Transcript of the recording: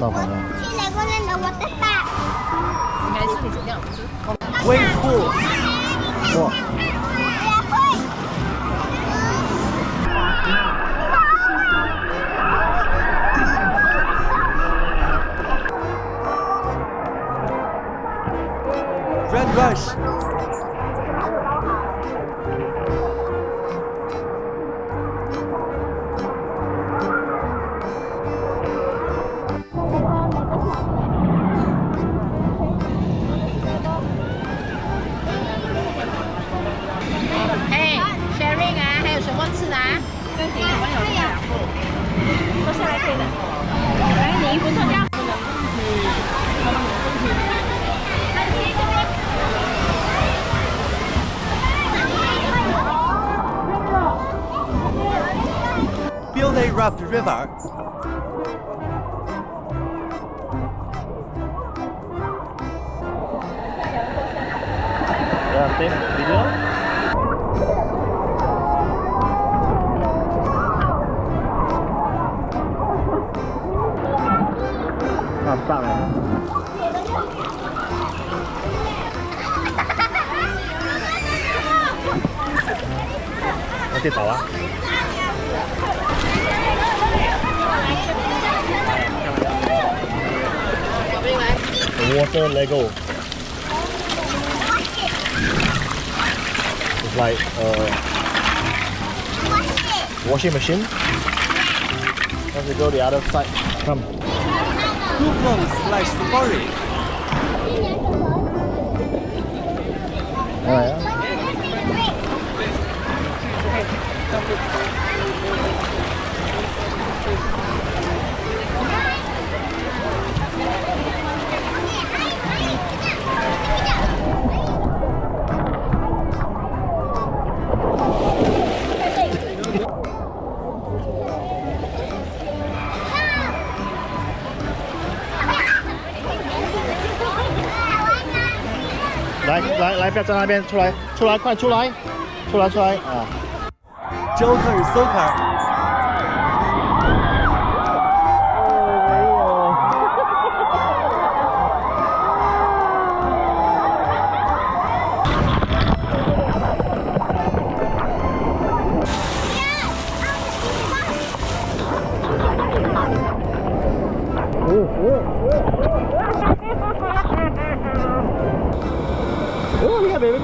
到好像。去哪个人的我的大？应该是你这样不是？微步。哇。Red Rush. Sharing 啊，还有什么吃的啊？跟几个朋友吃2副，坐下来可以的。来，你衣服脱掉。Billy Raft River. Yeah, take video. 很棒哎！我跌倒啊！Water Lego. It's like a washing machine. Let's go the other side. Come. Goosebumps Story. 来啊！来，不要在那边，出来，快出来啊 ！Joker Soccer。Oh, look at baby,